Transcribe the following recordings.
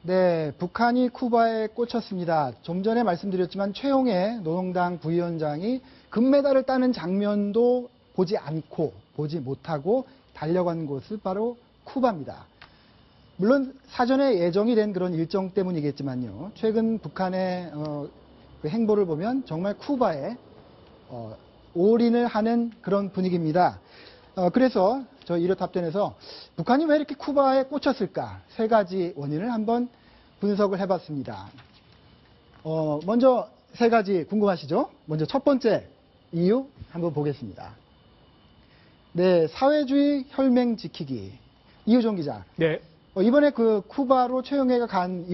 네, 북한이 쿠바에 꽂혔습니다. 좀 전에 말씀드렸지만 최용해 노동당 부위원장이 금메달을 따는 장면도 보지 못하고 달려간 곳은 바로 쿠바입니다. 물론 사전에 예정이 된 그런 일정 때문이겠지만요. 최근 북한의 그 행보를 보면 정말 쿠바에 올인을 하는 그런 분위기입니다. 그래서 저 일요탑텐에서 북한이 왜 이렇게 쿠바에 꽂혔을까? 세 가지 원인을 한번 분석을 해봤습니다. 먼저 세 가지 궁금하시죠? 먼저 첫 번째 이유 한번 보겠습니다. 네, 사회주의 혈맹 지키기. 이효정 기자. 네. 이번에 그 쿠바로 최용해가 간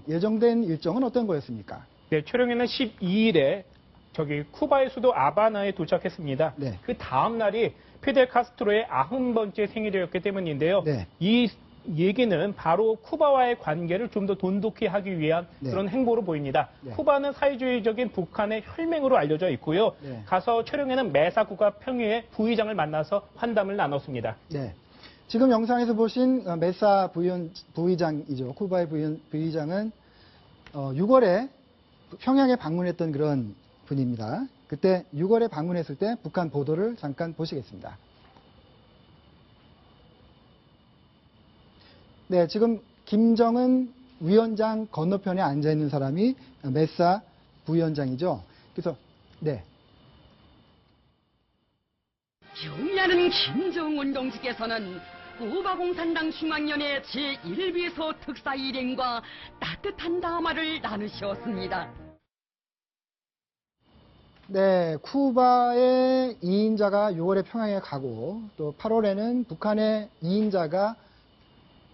예정된 일정은 어떤 거였습니까? 네, 최용해는 12일에 쿠바의 수도 아바나에 도착했습니다. 네. 그 다음 날이 피델 카스트로의 90번째 생일이었기 때문인데요. 네. 이 얘기는 바로 쿠바와의 관계를 좀 더 돈독히 하기 위한 네. 그런 행보로 보입니다. 네. 쿠바는 사회주의적인 북한의 혈맹으로 알려져 있고요. 네. 가서 최룡해는 메사 국가 평유의 부의장을 만나서 환담을 나눴습니다. 네. 지금 영상에서 보신 메사 부의장이죠. 쿠바의 부의장은 6월에 평양에 방문했던 그런 분입니다. 그때 6월에 방문했을 때 북한 보도를 잠깐 보시겠습니다. 네, 지금 김정은 위원장 건너편에 앉아 있는 사람이 메사 부위원장이죠. 그래서 네. 경의하는 김정은 동지께서는 쿠바 공산당 중앙위원회 제1비서 특사 일행과 따뜻한 담화를 나누셨습니다. 네, 쿠바의 2인자가 6월에 평양에 가고 또 8월에는 북한의 2인자가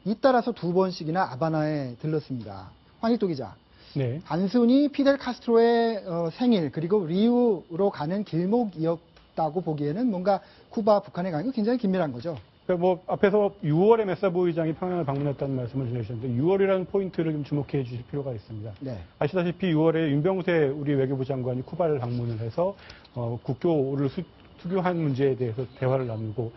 잇따라서 2번씩이나 아바나에 들렀습니다. 황익도 기자. 네. 단순히 피델 카스트로의 생일 그리고 리우로 가는 길목이었다고 보기에는 뭔가 쿠바 북한에 가는 게 굉장히 긴밀한 거죠. 앞에서 6월에 메사 부의장이 평양을 방문했다는 말씀을 주셨는데 6월이라는 포인트를 좀 주목해 주실 필요가 있습니다. 네. 아시다시피 6월에 윤병세 우리 외교부 장관이 쿠바를 방문을 해서 국교를 수교한 문제에 대해서 대화를 나누고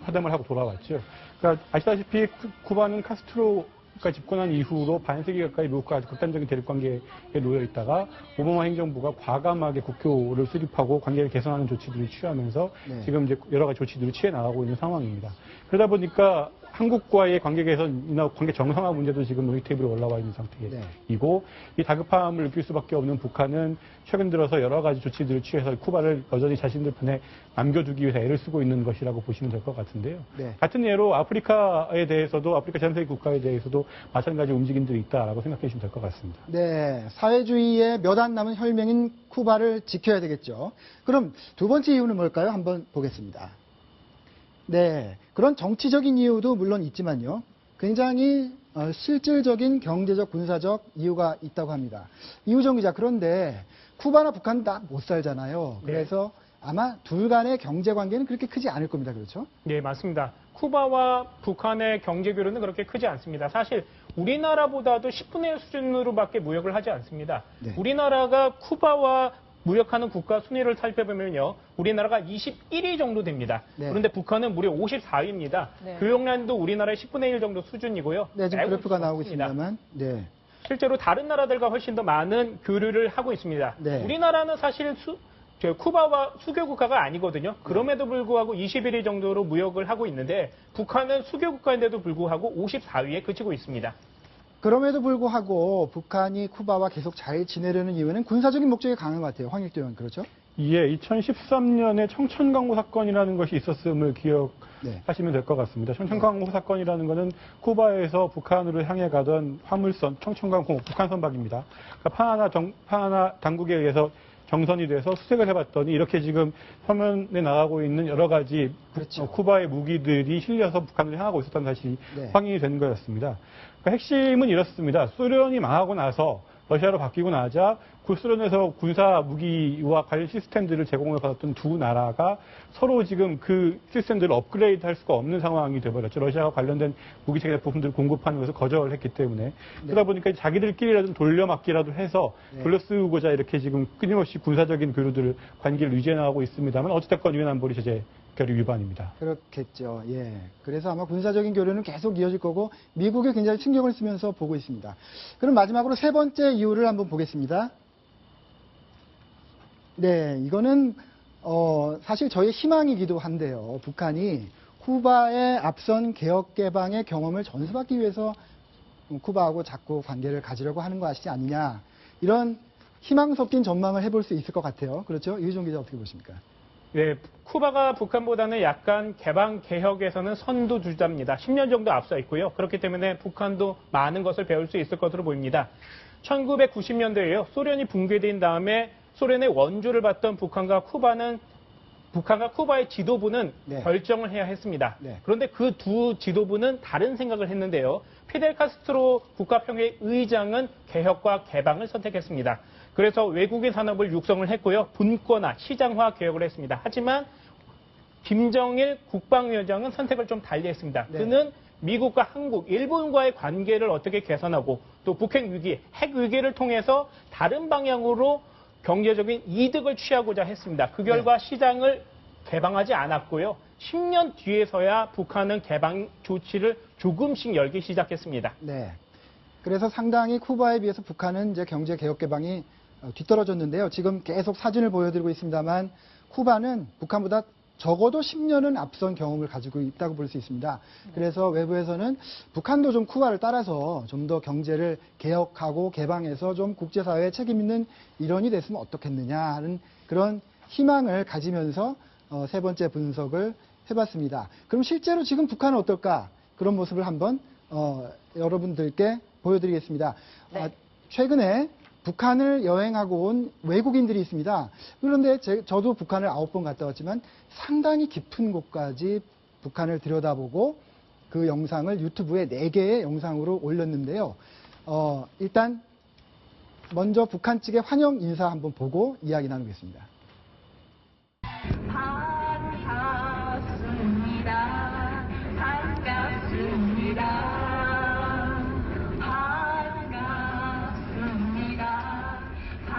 회담을 하고 돌아왔죠. 그러니까 아시다시피 쿠바는 카스트로가 집권한 이후로 반세기 가까이 미국과 극단적인 대립 관계에 놓여 있다가 오바마 행정부가 과감하게 국교를 수립하고 관계를 개선하는 조치들을 취하면서 네. 지금 이제 여러 가지 조치들을 취해 나가고 있는 상황입니다. 그러다 보니까 한국과의 관계 개선이나 관계 정상화 문제도 지금 논의 테이블에 올라와 있는 상태이고 이 다급함을 느낄 수밖에 없는 북한은 최근 들어서 여러 가지 조치들을 취해서 쿠바를 여전히 자신들 편에 남겨두기 위해서 애를 쓰고 있는 것이라고 보시면 될 것 같은데요. 네. 같은 예로 아프리카에 대해서도 아프리카 전 세계 국가에 대해서도 마찬가지 움직임들이 있다라고 생각해 주시면 될 것 같습니다. 네, 사회주의의 몇 안 남은 혈맹인 쿠바를 지켜야 되겠죠. 그럼 두 번째 이유는 뭘까요? 한번 보겠습니다. 네, 그런 정치적인 이유도 물론 있지만요. 굉장히 실질적인 경제적, 군사적 이유가 있다고 합니다. 이우정 기자, 그런데 쿠바나 북한 다 못 살잖아요. 그래서 아마 둘 간의 경제 관계는 그렇게 크지 않을 겁니다. 그렇죠? 네, 맞습니다. 쿠바와 북한의 경제 교류는 그렇게 크지 않습니다. 사실 우리나라보다도 10분의 1 수준으로밖에 무역을 하지 않습니다. 네. 우리나라가 쿠바와 무역하는 국가 순위를 살펴보면요. 우리나라가 21위 정도 됩니다. 네. 그런데 북한은 무려 54위입니다. 네. 교역량도 우리나라의 10분의 1 정도 수준이고요. 네, 지금 매우 그래프가 나오고 적습니다. 있습니다만. 네. 실제로 다른 나라들과 훨씬 더 많은 교류를 하고 있습니다. 네. 우리나라는 사실 쿠바와 수교 국가가 아니거든요. 그럼에도 불구하고 21위 정도로 무역을 하고 있는데 북한은 수교 국가인데도 불구하고 54위에 그치고 있습니다. 그럼에도 불구하고 북한이 쿠바와 계속 잘 지내려는 이유는 군사적인 목적이 강한 것 같아요. 황익도 의원, 그렇죠? 예, 2013년에 청천강호 사건이라는 것이 있었음을 기억하시면 될 것 같습니다. 청천강호 사건이라는 것은 쿠바에서 북한으로 향해 가던 화물선 청천강호 북한선박입니다. 그러니까 파하나 당국에 의해서 정선이 돼서 수색을 해봤더니 이렇게 지금 화면에 나가고 있는 여러 가지 그렇죠. 쿠바의 무기들이 실려서 북한을 향하고 있었다는 사실이 네. 확인이 된 거였습니다. 그러니까 핵심은 이렇습니다. 소련이 망하고 나서 러시아로 바뀌고 나자 구소련에서 군사 무기와 관련 시스템들을 제공을 받았던 두 나라가 서로 지금 그 시스템들을 업그레이드 할 수가 없는 상황이 되어버렸죠. 러시아와 관련된 무기체계 부품들을 공급하는 것을 거절했기 때문에. 그러다 보니까 자기들끼리라도 돌려막기라도 해서 돌려쓰고자 이렇게 지금 끊임없이 군사적인 교류들을 관계를 유지해 나가고 있습니다만 어찌됐건 유엔 안보리 제재 결의 위반입니다. 그렇겠죠. 예. 그래서 아마 군사적인 교류는 계속 이어질 거고 미국에 굉장히 신경을 쓰면서 보고 있습니다. 그럼 마지막으로 세 번째 이유를 한번 보겠습니다. 네, 이거는 사실 저희 희망이기도 한데요. 북한이 쿠바의 앞선 개혁 개방의 경험을 전수받기 위해서 쿠바하고 자꾸 관계를 가지려고 하는 것이 아니냐, 이런 희망 섞인 전망을 해볼 수 있을 것 같아요. 그렇죠? 이휘종 기자 어떻게 보십니까? 네, 쿠바가 북한보다는 약간 개방 개혁에서는 선두주자입니다. 10년 정도 앞서 있고요. 그렇기 때문에 북한도 많은 것을 배울 수 있을 것으로 보입니다. 1990년대에요. 소련이 붕괴된 다음에 소련의 원조를 받던 북한과 쿠바의 지도부는 네. 결정을 해야 했습니다. 네. 그런데 그 두 지도부는 다른 생각을 했는데요. 피델 카스트로 국가평의 의장은 개혁과 개방을 선택했습니다. 그래서 외국인 산업을 육성을 했고요. 분권화, 시장화 개혁을 했습니다. 하지만 김정일 국방위원장은 선택을 좀 달리 했습니다. 네. 그는 미국과 한국, 일본과의 관계를 어떻게 개선하고 또 북핵 위기, 핵 위기를 통해서 다른 방향으로 경제적인 이득을 취하고자 했습니다. 그 결과 시장을 개방하지 않았고요. 10년 뒤에서야 북한은 개방 조치를 조금씩 열기 시작했습니다. 네. 그래서 상당히 쿠바에 비해서 북한은 이제 경제 개혁 개방이 뒤떨어졌는데요. 지금 계속 사진을 보여드리고 있습니다만 쿠바는 북한보다 적어도 10년은 앞선 경험을 가지고 있다고 볼 수 있습니다. 그래서 외부에서는 북한도 좀 쿠바를 따라서 좀 더 경제를 개혁하고 개방해서 좀 국제사회에 책임 있는 일원이 됐으면 어떻겠느냐 하는 그런 희망을 가지면서 세 번째 분석을 해봤습니다. 그럼 실제로 지금 북한은 어떨까? 그런 모습을 한번 여러분들께 보여드리겠습니다. 네. 최근에 북한을 여행하고 온 외국인들이 있습니다. 그런데 저도 북한을 9번 갔다 왔지만 상당히 깊은 곳까지 북한을 들여다보고 그 영상을 유튜브에 4개의 영상으로 올렸는데요. 일단 먼저 북한 측의 환영 인사 한번 보고 이야기 나누겠습니다. 반갑습니다. 반갑습니다.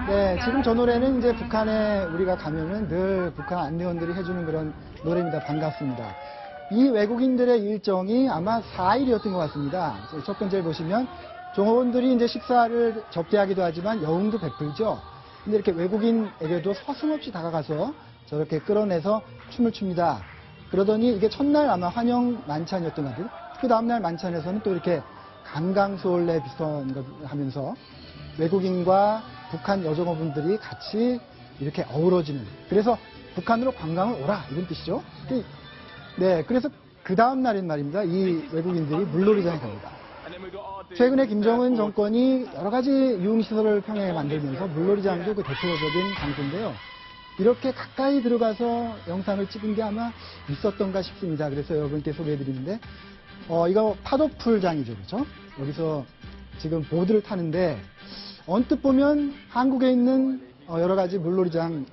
네, 지금 저 노래는 이제 북한에 우리가 가면은 늘 북한 안내원들이 해주는 그런 노래입니다. 반갑습니다. 이 외국인들의 일정이 아마 4일이었던 것 같습니다. 첫 번째를 보시면 종업원들이 이제 식사를 접대하기도 하지만 여흥도 베풀죠. 근데 이렇게 외국인에게도 서슴없이 다가가서 저렇게 끌어내서 춤을 춥니다. 그러더니 이게 첫날 아마 환영 만찬이었던 것 같아요. 그 다음날 만찬에서는 또 이렇게 강강수월래 비슷한 걸 하면서 외국인과 북한 여종업원들이 같이 이렇게 어우러지는, 그래서 북한으로 관광을 오라 이런 뜻이죠. 네, 그래서 그 다음 날인 말입니다. 이 외국인들이 물놀이장에 갑니다. 최근에 김정은 정권이 여러 가지 유흥시설을 평양에 만들면서 물놀이장도 그 대표적인 장소인데요. 이렇게 가까이 들어가서 영상을 찍은 게 아마 있었던가 싶습니다. 그래서 여러분께 소개해드리는데, 이거 파도풀장이죠, 그렇죠? 여기서 지금 보드를 타는데 언뜻 보면 한국에 있는 여러 가지 물놀이장보다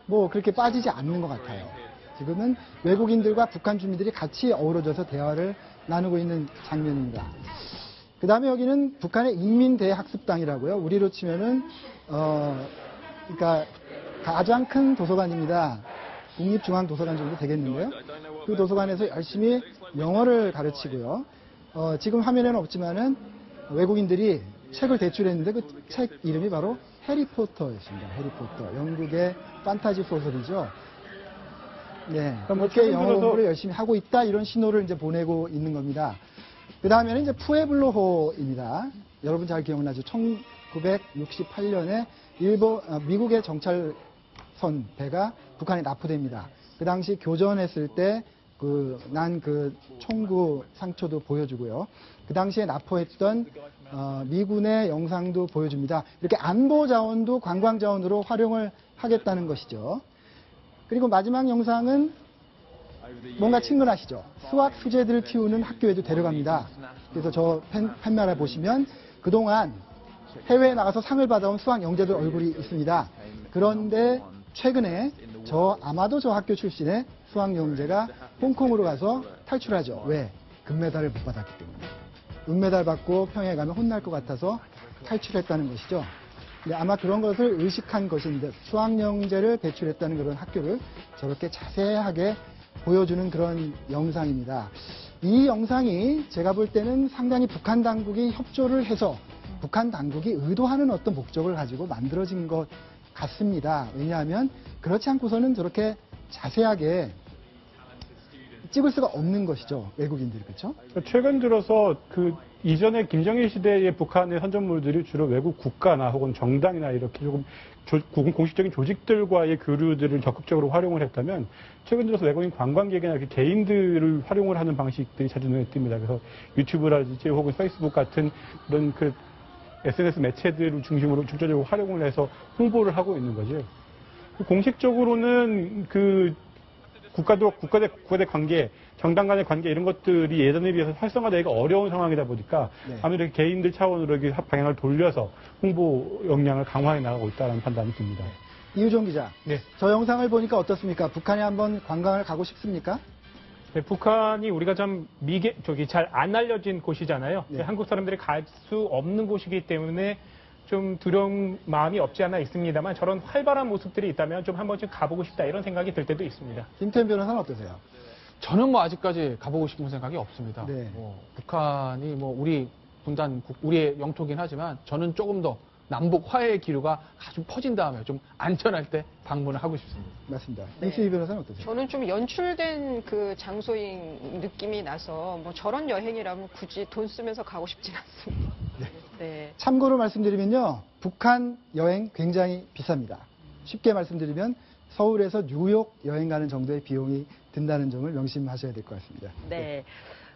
뭐 그렇게 빠지지 않는 것 같아요. 지금은 외국인들과 북한 주민들이 같이 어우러져서 대화를 나누고 있는 장면입니다. 그 다음에 여기는 북한의 인민대학습당이라고요. 우리로 치면은 그러니까 가장 큰 도서관입니다. 국립중앙도서관 정도 되겠는데요. 그 도서관에서 열심히 영어를 가르치고요. 지금 화면에는 없지만은 외국인들이 책을 대출했는데 그 책 이름이 바로 해리포터였습니다. 해리포터. 영국의 판타지 소설이죠. 네. 그렇게 영어 공부를 열심히 하고 있다, 이런 신호를 이제 보내고 있는 겁니다. 그 다음에는 이제 푸에블로호입니다. 여러분 잘 기억나죠? 1968년에 미국의 정찰선 배가 북한에 납포됩니다. 그 당시 교전했을 때 난 총구 상처도 보여주고요. 그 당시에 납포했던 미군의 영상도 보여줍니다. 이렇게 안보 자원도 관광 자원으로 활용을 하겠다는 것이죠. 그리고 마지막 영상은 뭔가 친근하시죠? 수학 수재들을 키우는 학교에도 데려갑니다. 그래서 저 펜나라 보시면 그동안 해외에 나가서 상을 받아온 수학 영재들 얼굴이 있습니다. 그런데 최근에 아마도 저 학교 출신의 수학 영재가 홍콩으로 가서 탈출하죠. 왜? 금메달을 못 받았기 때문에. 은메달 받고 평양에 가면 혼날 것 같아서 탈출했다는 것이죠. 네, 아마 그런 것을 의식한 것입니다. 수학영재를 배출했다는 그런 학교를 저렇게 자세하게 보여주는 그런 영상입니다. 이 영상이 제가 볼 때는 상당히 북한 당국이 협조를 해서 북한 당국이 의도하는 어떤 목적을 가지고 만들어진 것 같습니다. 왜냐하면 그렇지 않고서는 저렇게 자세하게 찍을 수가 없는 것이죠. 외국인들이. 그렇죠? 최근 들어서 그 이전에 김정일 시대의 북한의 선전물들이 주로 외국 국가나 혹은 정당이나 이렇게 조금 공식적인 조직들과의 교류들을 적극적으로 활용을 했다면 최근 들어서 외국인 관광객이나 이렇게 개인들을 활용을 하는 방식들이 자주 눈에 띕니다. 그래서 유튜브라든지 혹은 페이스북 같은 그런 그 SNS 매체들을 중심으로 중점적으로 활용을 해서 홍보를 하고 있는 거죠. 공식적으로는 그 국가대 관계, 정당 간의 관계 이런 것들이 예전에 비해서 활성화되기가 어려운 상황이다 보니까 네. 아무래도 개인들 차원으로 이렇게 방향을 돌려서 홍보 역량을 강화해 나가고 있다는 판단이 듭니다. 이유종 기자. 네. 저 영상을 보니까 어떻습니까? 북한에 한번 관광을 가고 싶습니까? 네, 북한이 우리가 좀 잘 안 알려진 곳이잖아요. 네. 한국 사람들이 갈 수 없는 곳이기 때문에 좀 두려운 마음이 없지 않아 있습니다만 저런 활발한 모습들이 있다면 좀 한 번쯤 가보고 싶다 이런 생각이 들 때도 있습니다. 김태현 변호사는 어떠세요? 저는 뭐 아직까지 가보고 싶은 생각이 없습니다. 네. 북한이 뭐 우리 우리의 영토긴 하지만 저는 조금 더 남북 화해의 기류가 아주 퍼진 다음에 좀 안전할 때 방문을 하고 싶습니다. 맞습니다. 네. 이수희 변호사는 어떠세요? 저는 좀 연출된 그 장소인 느낌이 나서 뭐 저런 여행이라면 굳이 돈 쓰면서 가고 싶진 않습니다. 네. 참고로 말씀드리면요. 북한 여행 굉장히 비쌉니다. 쉽게 말씀드리면 서울에서 뉴욕 여행 가는 정도의 비용이 든다는 점을 명심하셔야 될 것 같습니다. 네.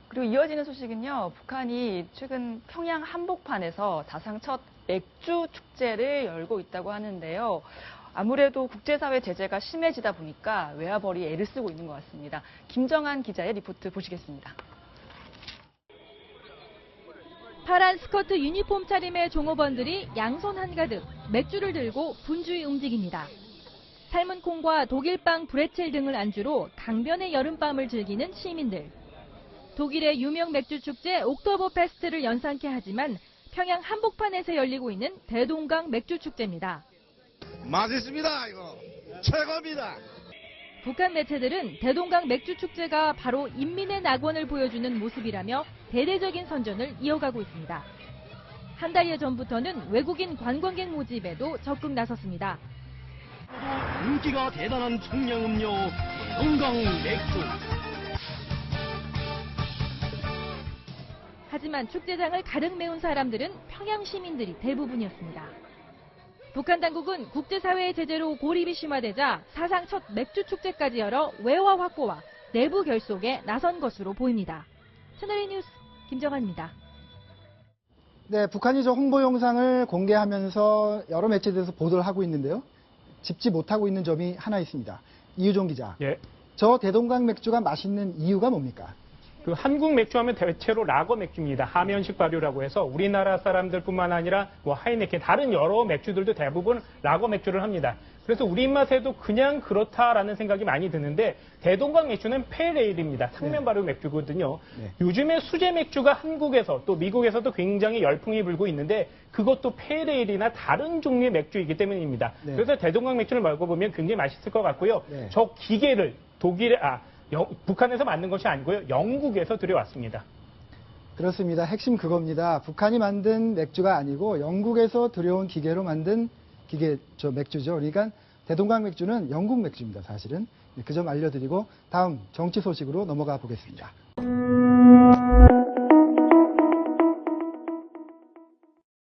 그리고 이어지는 소식은요. 북한이 최근 평양 한복판에서 사상 첫 맥주 축제를 열고 있다고 하는데요. 아무래도 국제사회 제재가 심해지다 보니까 외화벌이 애를 쓰고 있는 것 같습니다. 김정한 기자의 리포트 보시겠습니다. 파란 스커트 유니폼 차림의 종업원들이 양손 한가득 맥주를 들고 분주히 움직입니다. 삶은 콩과 독일빵 브레첼 등을 안주로 강변의 여름밤을 즐기는 시민들. 독일의 유명 맥주 축제 옥토버 페스트를 연상케 하지만 평양 한복판에서 열리고 있는 대동강 맥주 축제입니다. 맛있습니다. 이거 최고입니다. 북한 매체들은 대동강 맥주 축제가 바로 인민의 낙원을 보여주는 모습이라며 대대적인 선전을 이어가고 있습니다. 한 달여 전부터는 외국인 관광객 모집에도 적극 나섰습니다. 인기가 대단한 청량음료 대동강 맥주. 하지만 축제장을 가득 메운 사람들은 평양 시민들이 대부분이었습니다. 북한 당국은 국제사회의 제재로 고립이 심화되자 사상 첫 맥주 축제까지 열어 외화 확보와 내부 결속에 나선 것으로 보입니다. 채널A 뉴스 김정환입니다. 네, 북한이 저 홍보 영상을 공개하면서 여러 매체들에서 보도를 하고 있는데요. 짚지 못하고 있는 점이 하나 있습니다. 이유종 기자. 예. 저 대동강 맥주가 맛있는 이유가 뭡니까? 그 한국 맥주하면 대체로 라거 맥주입니다. 하면식 발효라고 해서 우리나라 사람들뿐만 아니라 뭐 하이네켄 다른 여러 맥주들도 대부분 라거 맥주를 합니다. 그래서 우리 입맛에도 그냥 그렇다라는 생각이 많이 드는데 대동강 맥주는 페일에일입니다. 상면 발효 맥주거든요. 네. 요즘에 수제 맥주가 한국에서 또 미국에서도 굉장히 열풍이 불고 있는데 그것도 페일에일이나 다른 종류의 맥주이기 때문입니다. 네. 그래서 대동강 맥주를 먹어보면 굉장히 맛있을 것 같고요. 네. 저 기계를 북한에서 만든 것이 아니고요. 영국에서 들여왔습니다. 그렇습니다. 핵심 그겁니다. 북한이 만든 맥주가 아니고 영국에서 들여온 기계로 만든 맥주죠. 그러니까 대동강 맥주는 영국 맥주입니다. 사실은. 그 점 알려드리고 다음 정치 소식으로 넘어가 보겠습니다.